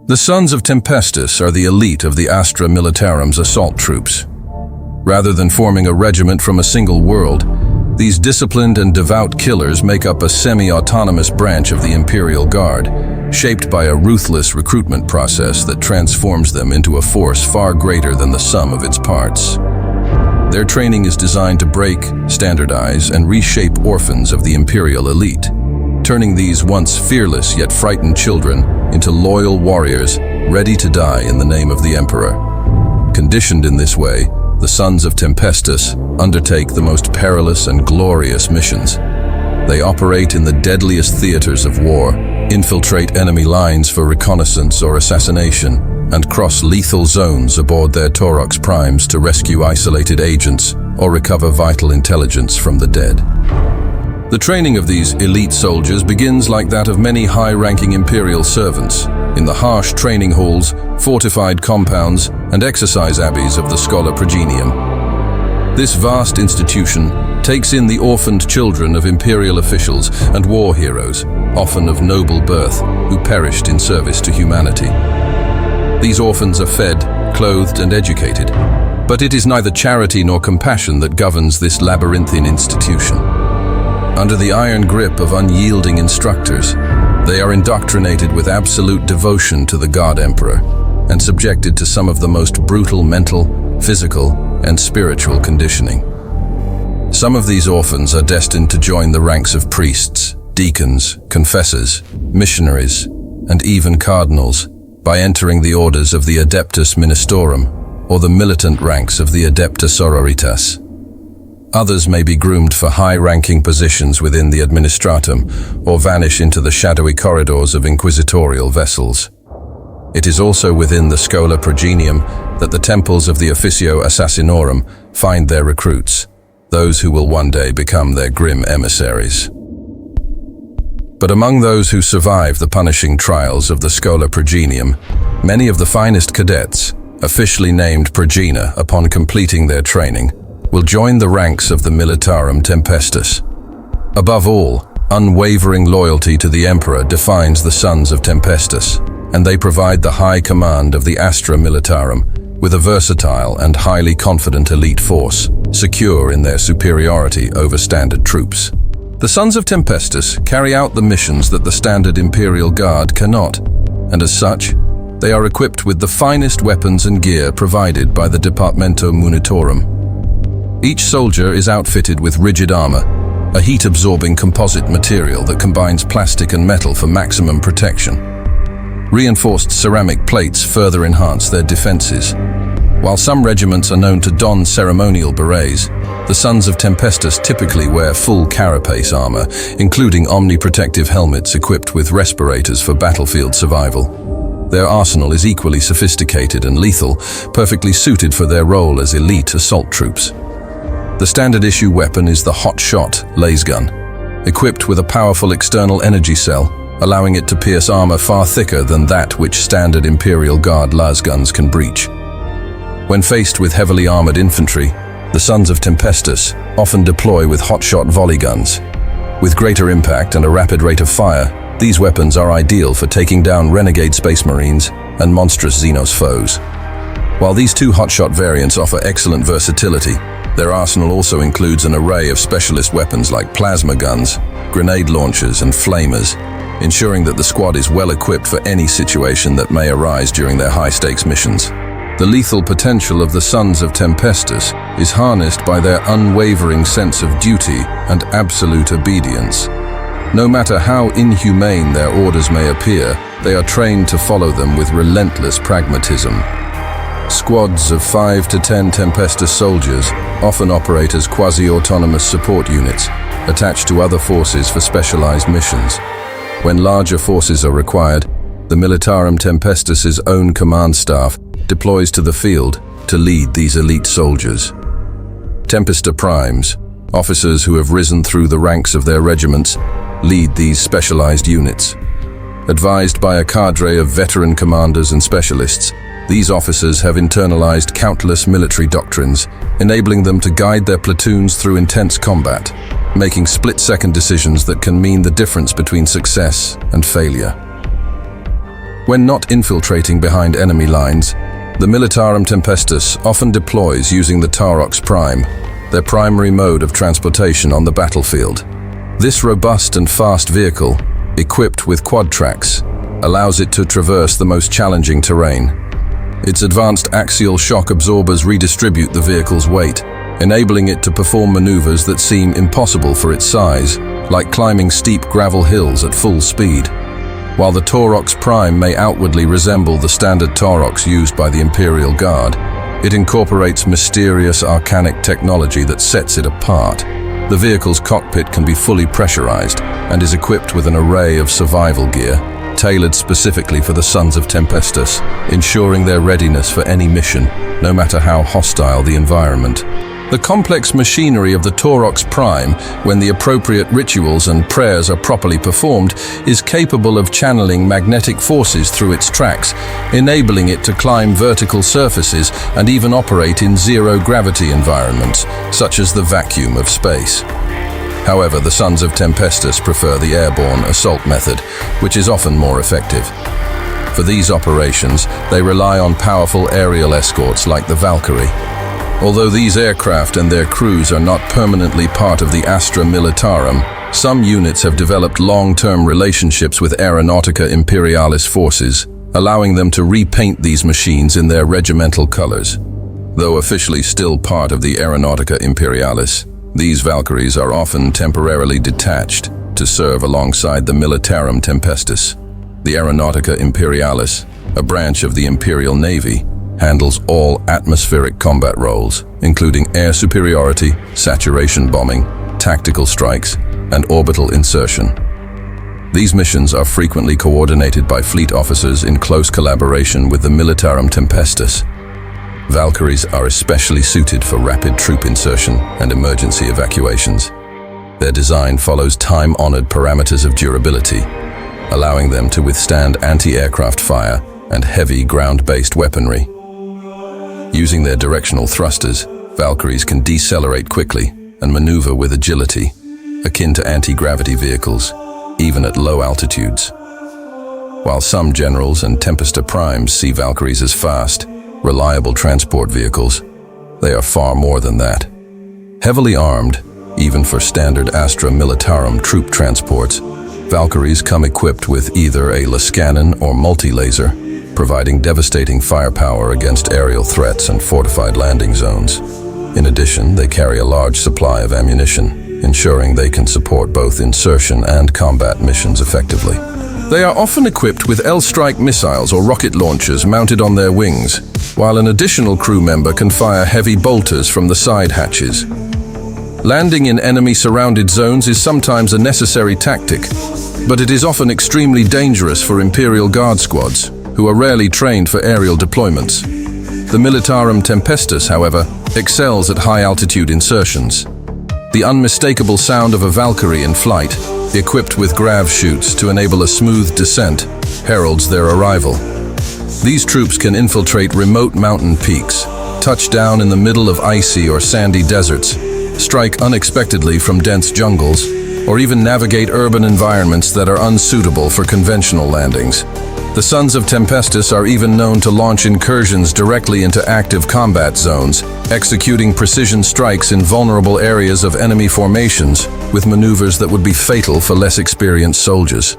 The Sons of Tempestus are the elite of the Astra Militarum's assault troops. Rather than forming a regiment from a single world, these disciplined and devout killers make up a semi-autonomous branch of the Imperial Guard, shaped by a ruthless recruitment process that transforms them into a force far greater than the sum of its parts. Their training is designed to break, standardize, and reshape orphans of the Imperial elite, turning these once fearless yet frightened children into loyal warriors ready to die in the name of the Emperor. Conditioned in this way, the Sons of Tempestus undertake the most perilous and glorious missions. They operate in the deadliest theaters of war, infiltrate enemy lines for reconnaissance or assassination, and cross lethal zones aboard their Taurox primes to rescue isolated agents or recover vital intelligence from the dead. The training of these elite soldiers begins like that of many high-ranking Imperial servants, in the harsh training halls, fortified compounds, and exercise abbeys of the Schola Progenium. This vast institution takes in the orphaned children of Imperial officials and war heroes, often of noble birth, who perished in service to humanity. These orphans are fed, clothed, and educated, but it is neither charity nor compassion that governs this labyrinthine institution. Under the iron grip of unyielding instructors, they are indoctrinated with absolute devotion to the God Emperor and subjected to some of the most brutal mental, physical, and spiritual conditioning. Some of these orphans are destined to join the ranks of priests, deacons, confessors, missionaries, and even cardinals by entering the orders of the Adeptus Ministorum or the militant ranks of the Adepta Sororitas. Others may be groomed for high-ranking positions within the Administratum or vanish into the shadowy corridors of inquisitorial vessels. It is also within the Schola Progenium that the temples of the Officio Assassinorum find their recruits, those who will one day become their grim emissaries. But among those who survive the punishing trials of the Schola Progenium, many of the finest cadets, officially named Progena upon completing their training, will join the ranks of the Militarum Tempestus. Above all, unwavering loyalty to the Emperor defines the Sons of Tempestus, and they provide the high command of the Astra Militarum with a versatile and highly confident elite force, secure in their superiority over standard troops. The Sons of Tempestus carry out the missions that the standard Imperial Guard cannot, and as such, they are equipped with the finest weapons and gear provided by the Departamento Munitorum. Each soldier is outfitted with rigid armor, a heat-absorbing composite material that combines plastic and metal for maximum protection. Reinforced ceramic plates further enhance their defenses. While some regiments are known to don ceremonial berets, the Sons of Tempestus typically wear full carapace armor, including omniprotective helmets equipped with respirators for battlefield survival. Their arsenal is equally sophisticated and lethal, perfectly suited for their role as elite assault troops. The standard issue weapon is the Hot Shot laser gun, equipped with a powerful external energy cell, allowing it to pierce armor far thicker than that which standard Imperial Guard las guns can breach. When faced with heavily armored infantry, the Sons of Tempestus often deploy with Hot Shot volley guns. With greater impact and a rapid rate of fire, these weapons are ideal for taking down renegade Space Marines and monstrous Xenos foes. While these two Hot Shot variants offer excellent versatility, their arsenal also includes an array of specialist weapons like plasma guns, grenade launchers, and flamers, ensuring that the squad is well equipped for any situation that may arise during their high-stakes missions. The lethal potential of the Sons of Tempestus is harnessed by their unwavering sense of duty and absolute obedience. No matter how inhumane their orders may appear, they are trained to follow them with relentless pragmatism. Squads of 5 to 10 Tempestus soldiers often operate as quasi-autonomous support units, attached to other forces for specialized missions. When larger forces are required, the Militarum Tempestus's own command staff deploys to the field to lead these elite soldiers. Tempesta Primes, officers who have risen through the ranks of their regiments, lead these specialized units. Advised by a cadre of veteran commanders and specialists, these officers have internalized countless military doctrines, enabling them to guide their platoons through intense combat, making split-second decisions that can mean the difference between success and failure. When not infiltrating behind enemy lines, the Militarum Tempestus often deploys using the Taurox Prime, their primary mode of transportation on the battlefield. This robust and fast vehicle, equipped with quad tracks, allows it to traverse the most challenging terrain. Its advanced axial shock absorbers redistribute the vehicle's weight, enabling it to perform maneuvers that seem impossible for its size, like climbing steep gravel hills at full speed. While the Taurox Prime may outwardly resemble the standard Taurox used by the Imperial Guard, it incorporates mysterious arcanic technology that sets it apart. The vehicle's cockpit can be fully pressurized and is equipped with an array of survival gear, tailored specifically for the Sons of Tempestus, ensuring their readiness for any mission, no matter how hostile the environment. The complex machinery of the Taurox Prime, when the appropriate rituals and prayers are properly performed, is capable of channeling magnetic forces through its tracks, enabling it to climb vertical surfaces and even operate in zero-gravity environments, such as the vacuum of space. However, the Sons of Tempestus prefer the airborne assault method, which is often more effective. For these operations, they rely on powerful aerial escorts like the Valkyrie. Although these aircraft and their crews are not permanently part of the Astra Militarum, some units have developed long-term relationships with Aeronautica Imperialis forces, allowing them to repaint these machines in their regimental colors. Though officially still part of the Aeronautica Imperialis, these Valkyries are often temporarily detached to serve alongside the Militarum Tempestus. The Aeronautica Imperialis, a branch of the Imperial Navy, handles all atmospheric combat roles, including air superiority, saturation bombing, tactical strikes, and orbital insertion. These missions are frequently coordinated by fleet officers in close collaboration with the Militarum Tempestus. Valkyries are especially suited for rapid troop insertion and emergency evacuations. Their design follows time-honored parameters of durability, allowing them to withstand anti-aircraft fire and heavy ground-based weaponry. Using their directional thrusters, Valkyries can decelerate quickly and maneuver with agility, akin to anti-gravity vehicles, even at low altitudes. While some generals and Tempesta Primes see Valkyries as fast, reliable transport vehicles, they are far more than that. Heavily armed, even for standard Astra Militarum troop transports, Valkyries come equipped with either a Lascannon or multi-laser, providing devastating firepower against aerial threats and fortified landing zones. In addition, they carry a large supply of ammunition, ensuring they can support both insertion and combat missions effectively. They are often equipped with L-strike missiles or rocket launchers mounted on their wings, while an additional crew member can fire heavy bolters from the side hatches. Landing in enemy-surrounded zones is sometimes a necessary tactic, but it is often extremely dangerous for Imperial Guard squads, who are rarely trained for aerial deployments. The Militarum Tempestus, however, excels at high-altitude insertions. The unmistakable sound of a Valkyrie in flight, equipped with grav chutes to enable a smooth descent, heralds their arrival. These troops can infiltrate remote mountain peaks, touch down in the middle of icy or sandy deserts, strike unexpectedly from dense jungles, or even navigate urban environments that are unsuitable for conventional landings. The Sons of Tempestus are even known to launch incursions directly into active combat zones, executing precision strikes in vulnerable areas of enemy formations, with maneuvers that would be fatal for less experienced soldiers.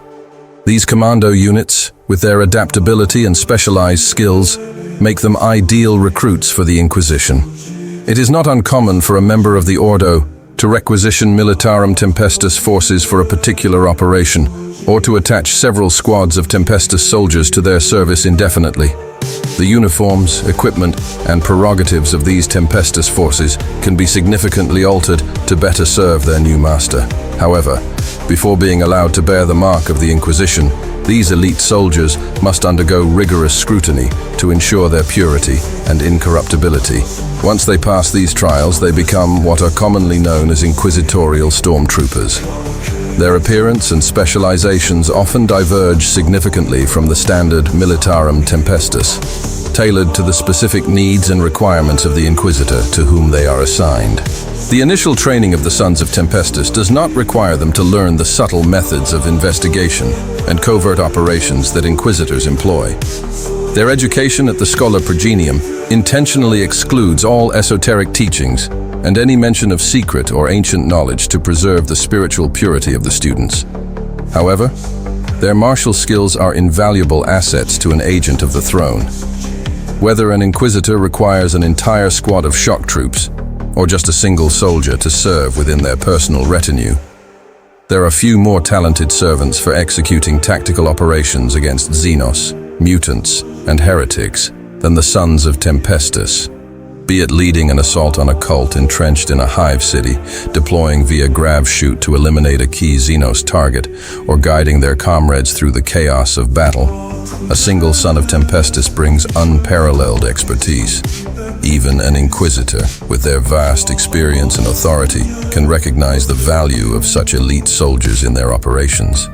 These commando units, with their adaptability and specialized skills, make them ideal recruits for the Inquisition. It is not uncommon for a member of the Ordo to requisition Militarum Tempestus forces for a particular operation, or to attach several squads of Tempestus soldiers to their service indefinitely. The uniforms, equipment, and prerogatives of these Tempestus forces can be significantly altered to better serve their new master. However, before being allowed to bear the mark of the Inquisition, these elite soldiers must undergo rigorous scrutiny to ensure their purity and incorruptibility. Once they pass these trials, they become what are commonly known as inquisitorial stormtroopers. Their appearance and specializations often diverge significantly from the standard Militarum Tempestus, tailored to the specific needs and requirements of the Inquisitor to whom they are assigned. The initial training of the Sons of Tempestus does not require them to learn the subtle methods of investigation, and covert operations that Inquisitors employ. Their education at the Schola Progenium intentionally excludes all esoteric teachings and any mention of secret or ancient knowledge to preserve the spiritual purity of the students. However, their martial skills are invaluable assets to an agent of the throne. Whether an Inquisitor requires an entire squad of shock troops or just a single soldier to serve within their personal retinue, there are few more talented servants for executing tactical operations against Xenos, mutants, and heretics than the Sons of Tempestus. Be it leading an assault on a cult entrenched in a hive city, deploying via grav chute to eliminate a key Xenos target, or guiding their comrades through the chaos of battle, a single Son of Tempestus brings unparalleled expertise. Even an Inquisitor, with their vast experience and authority, can recognize the value of such elite soldiers in their operations.